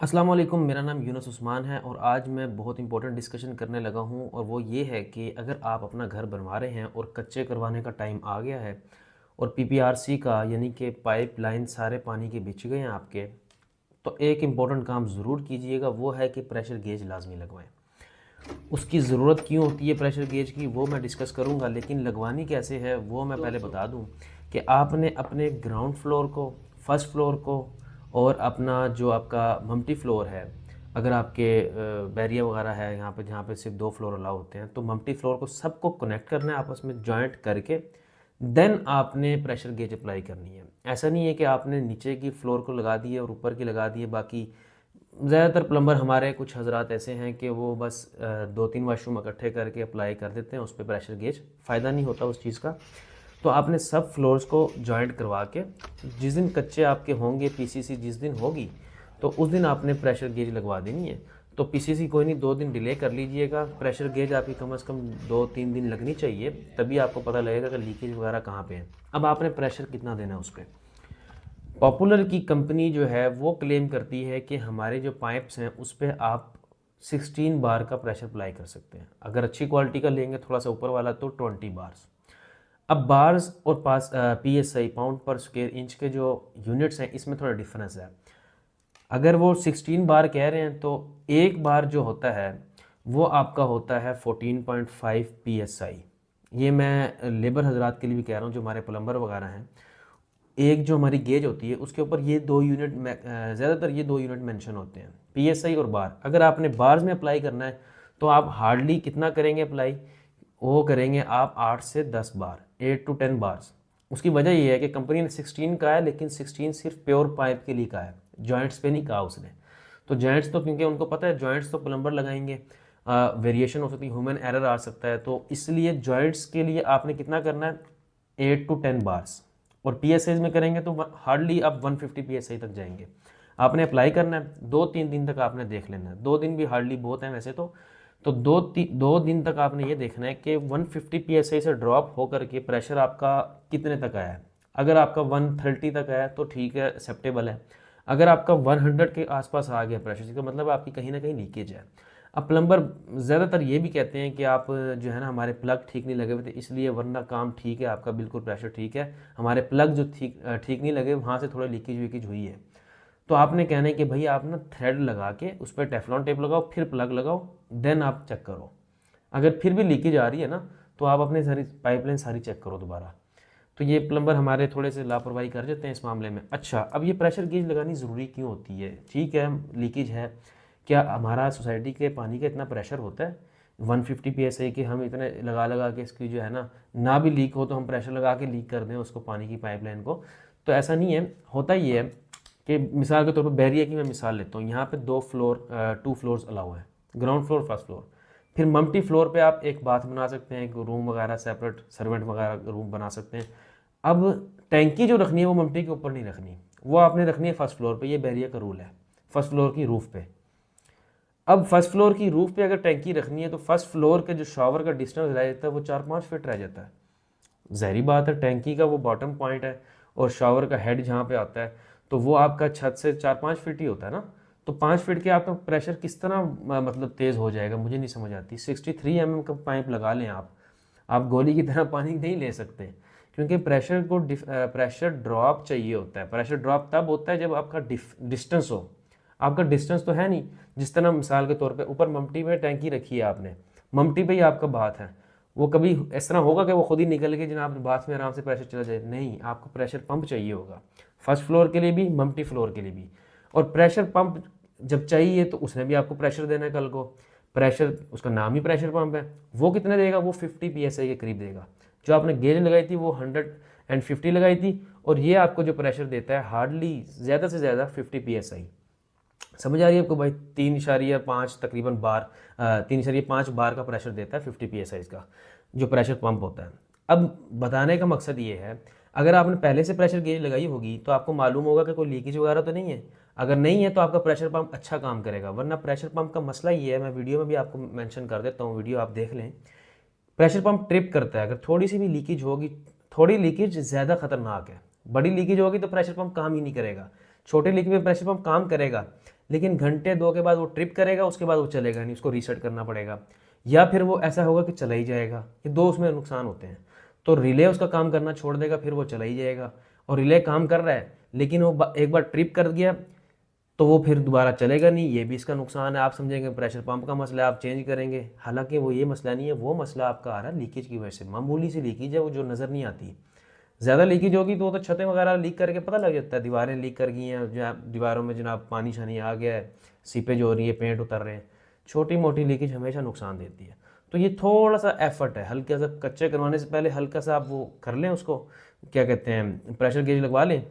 अस्सलाम वालेकुम। मेरा नाम यूनुस उस्मान है और आज मैं बहुत इंपॉर्टेंट डिस्कशन करने लगा हूं और वो ये है कि अगर आप अपना घर बनवा रहे हैं और कच्चे करवाने का टाइम आ गया है और पीपीआरसी का यानी कि पाइप लाइन सारे पानी के बिछ गए हैं आपके, तो एक इम्पॉर्टेंट काम ज़रूर कीजिएगा, वो है कि प्रेशर गेज लाजमी लगवाएं। उसकी ज़रूरत क्यों होती है प्रेशर गेज की, वो मैं डिस्कस करूँगा, लेकिन लगवानी कैसे है वो मैं पहले बता दूँ कि आपने अपने ग्राउंड फ्लोर को, फर्स्ट फ्लोर को और अपना जो आपका मम्टी फ्लोर है, अगर आपके बैरिया वगैरह है यहाँ पे जहाँ पे सिर्फ 2 फ्लोर अलाउ होते हैं, तो मम्टी फ्लोर को सबको कनेक्ट करना है आपस में जॉइंट करके, देन आपने प्रेशर गेज अप्लाई करनी है। ऐसा नहीं है कि आपने नीचे की फ्लोर को लगा दिए और ऊपर की लगा दिए। बाकी ज़्यादातर प्लम्बर हमारे कुछ हजरात ऐसे हैं कि वो बस 2-3 वाशरूम इकट्ठे करके अप्लाई कर देते हैं, उस पर प्रेशर गेज, फ़ायदा नहीं होता उस चीज़ का। तो आपने सब फ्लोर्स को जॉइंट करवा के, जिस दिन कच्चे आपके होंगे, पीसीसी जिस दिन होगी, तो उस दिन आपने प्रेशर गेज लगवा देनी है। तो पीसीसी कोई नहीं, 2 दिन डिले कर लीजिएगा, प्रेशर गेज आपकी कम से कम 2-3 दिन लगनी चाहिए, तभी आपको पता लगेगा कि लीकेज वगैरह कहाँ पे है। अब आपने प्रेशर कितना देना है उस पर। पॉपुलर की कंपनी जो है वो क्लेम करती है कि हमारे जो पाइप्स हैं उस पर आप 16 बार का प्रेशर अप्लाई कर सकते हैं। अगर अच्छी क्वालिटी का लेंगे थोड़ा सा ऊपर वाला तो 20 बार्स। अब बार्स और पास पीएसआई, पाउंड पर स्क्वायर इंच के जो यूनिट्स हैं, इसमें थोड़ा डिफरेंस है। अगर वो 16 बार कह रहे हैं तो एक बार जो होता है वो आपका होता है 14.5 पीएसआई। ये मैं लेबर हजरात के लिए भी कह रहा हूँ जो हमारे प्लम्बर वगैरह हैं। एक जो हमारी गेज होती है उसके ऊपर ये 2 यूनिट ज़्यादातर ये 2 यूनिट मेंशन होते हैं, पीएसआई और बार। अगर आपने बार्स में अप्लाई करना है तो आप हार्डली कितना करेंगे अप्लाई, वो करेंगे आप 8 से 10 बार, 8 to 10 बार्स। उसकी वजह ये है कि कंपनी ने 16 कहा है, लेकिन 16 सिर्फ प्योर पाइप के लिए कहा है, जॉइंट्स पे नहीं कहा उसने। तो जॉइंट्स तो क्योंकि उनको पता है जॉइंट्स तो प्लम्बर लगाएंगे, वेरिएशन हो सकती है, ह्यूमन एरर आ सकता है, तो इसलिए जॉइंट्स के लिए आपने कितना करना है, 8 to 10 बार्स। और पीएसआई में करेंगे तो हार्डली आप 150 पीएसआई तक जाएंगे। आपने अप्लाई करना है, 2-3 दिन तक आपने देख लेना है। 2 दिन भी हार्डली बहुत है वैसे तो 2 दिन तक आपने ये देखना है कि 150 पीएसआई से ड्रॉप होकर के प्रेशर आपका कितने तक आया है। अगर आपका 130 तक आया तो ठीक है, एक्सेप्टेबल है। अगर आपका 100 के आसपास आ गया प्रेशर, इसका मतलब आपकी कहीं ना कहीं लीकेज है। अब प्लम्बर ज़्यादातर ये भी कहते हैं कि आप जो है ना, हमारे प्लग ठीक नहीं लगे हुए थे इसलिए, वरना काम ठीक है आपका, बिल्कुल प्रेशर ठीक है, हमारे प्लग जो ठीक नहीं लगे वहाँ से थोड़ा लीकेज वीकेज हुई है। तो आपने कहना है कि भाई आप ना थ्रेड लगा के उस पर टेफलॉन टेप लगाओ, फिर प्लग लगाओ, देन आप चेक करो। अगर फिर भी लीकेज आ रही है ना, तो आप अपने सारी पाइपलाइन सारी चेक करो दोबारा। तो ये प्लम्बर हमारे थोड़े से लापरवाही कर देते हैं इस मामले में। अच्छा, अब ये प्रेशर गेज लगानी ज़रूरी क्यों होती है? ठीक है, लीकेज है, क्या हमारा सोसाइटी के पानी का इतना प्रेशर होता है 150 पीएसआई कि हम इतने लगा लगा के इसकी जो है ना भी लीक हो तो हम प्रेशर लगा के लीक कर दें उसको, पानी की पाइपलाइन को? तो ऐसा नहीं है। होता ये है कि मिसाल के तौर पर बैरिया की मैं मिसाल लेता हूँ, यहाँ पे 2 फ्लोर्स अलाउ है, ग्राउंड फ्लोर, फर्स्ट फ्लोर। फिर मल्टी फ्लोर पे आप एक बाथ बना सकते हैं, एक रूम वगैरह सेपरेट, सर्वेंट वगैरह रूम बना सकते हैं। अब टैंकी जो रखनी है वो मल्टी के ऊपर नहीं रखनी, वो आपने रखनी है फर्स्ट फ्लोर पे। ये बैरिया का रूल है, फर्स्ट फ्लोर की रूफ पे। अब फर्स्ट फ्लोर की रूफ पे अगर टैंकी रखनी है तो फर्स्ट फ्लोर के जो शावर का डिस्टेंस रह जाता है वो 4-5 फीट रह जाता है। ज़ाहिरी बात है, टैंकी का वो बॉटम पॉइंट है और शावर का हेड जहाँ पे आता है तो वो आपका छत से 4-5 फीट ही होता है ना। तो 5 फीट के आपका प्रेशर किस तरह मतलब तेज़ हो जाएगा, मुझे नहीं समझ आती। 63 mm का पाइप लगा लें आप गोली की तरह पानी नहीं ले सकते, क्योंकि प्रेशर को प्रेशर ड्रॉप चाहिए होता है। प्रेशर ड्रॉप तब होता है जब आपका डिस्टेंस हो। आपका डिस्टेंस तो है नहीं। जिस तरह मिसाल के तौर पे ऊपर ममटी में टैंकी रखी है आपने, ममटी पे ही आपका बाथ है, वो कभी इस तरह होगा कि वो खुद ही निकल के जनाब बाथ में आराम से प्रेशर चला जाए? नहीं, आपको प्रेशर पंप चाहिए होगा, फर्स्ट फ्लोर के लिए भी, ममटी फ्लोर के लिए भी। और प्रेशर पंप जब चाहिए तो उसने भी आपको प्रेशर देना है कल को। प्रेशर, उसका नाम ही प्रेशर पंप है। वो कितने देगा? वो 50 पीएसआई के करीब देगा। जो आपने गेज लगाई थी वो 150 लगाई थी, और ये आपको जो प्रेशर देता है हार्डली ज़्यादा से ज़्यादा 50 पीएसआई। समझ आ रही है आपको भाई? 3.5 तकरीबन बार, 3.5 बार का प्रेशर देता है 50 पीएसआई का जो प्रेशर पंप होता है। अब बताने का मकसद ये है, अगर आपने पहले से प्रेशर गेज लगाई होगी तो आपको मालूम होगा कि कोई लीकेज वगैरह तो नहीं है। अगर नहीं है तो आपका प्रेशर पंप अच्छा काम करेगा, वरना प्रेशर पंप का मसला ये है, मैं वीडियो में भी आपको मेंशन कर देता हूँ, वीडियो आप देख लें। प्रेशर पंप ट्रिप करता है, अगर थोड़ी सी भी लीकेज होगी, थोड़ी लीकेज ज़्यादा खतरनाक है, बड़ी लीकेज होगी तो प्रेशर पंप काम ही नहीं करेगा। छोटे लीकेज में प्रेशर पंप काम करेगा, लेकिन घंटे 2 के बाद वो ट्रिप करेगा, उसके बाद वो चलेगा नहीं, उसको रीसेट करना पड़ेगा। या फिर वो ऐसा होगा कि चला ही जाएगा। ये दो उसमें नुकसान होते हैं। तो रिले उसका काम करना छोड़ देगा, फिर वो चला ही जाएगा। और रिले काम कर रहा है लेकिन वो एक बार ट्रिप कर गया तो वो फिर दोबारा चलेगा नहीं, ये भी इसका नुकसान है। आप समझेंगे प्रेशर पंप का मसला है, आप चेंज करेंगे, हालांकि वो ये मसला नहीं है, वो मसला आपका आ रहा है लीकेज की वजह से। मामूली सी लीकेज है वो जो नज़र नहीं आती। ज़्यादा लीकेज होगी तो वो तो छतें वगैरह लीक करके पता लग जाता है, दीवारें लीक कर गई हैं, जो दीवारों में जनाब पानी शानी आ गया है, सीपेज हो रही है, पेंट उतर रहे हैं। छोटी मोटी लीकेज हमेशा नुकसान देती है। तो ये थोड़ा सा एफर्ट है, हल्का सा कच्चे करवाने से पहले हल्का सा आप वो कर लें, उसको क्या कहते हैं, प्रेशर गेज लगवा लें,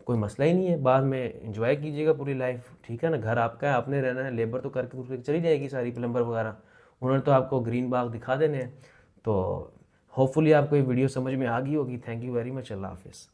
कोई मसला ही नहीं है। बाद में एंजॉय कीजिएगा पूरी लाइफ, ठीक है ना। घर आपका है, आपने रहना है, लेबर तो करके चली जाएगी सारी, प्लम्बर वगैरह उन्होंने तो आपको ग्रीन बाग दिखा देने हैं। तो होपफुली आपको ये वीडियो समझ में आ गई होगी। Thank you very much. अल्लाह हाफिज़।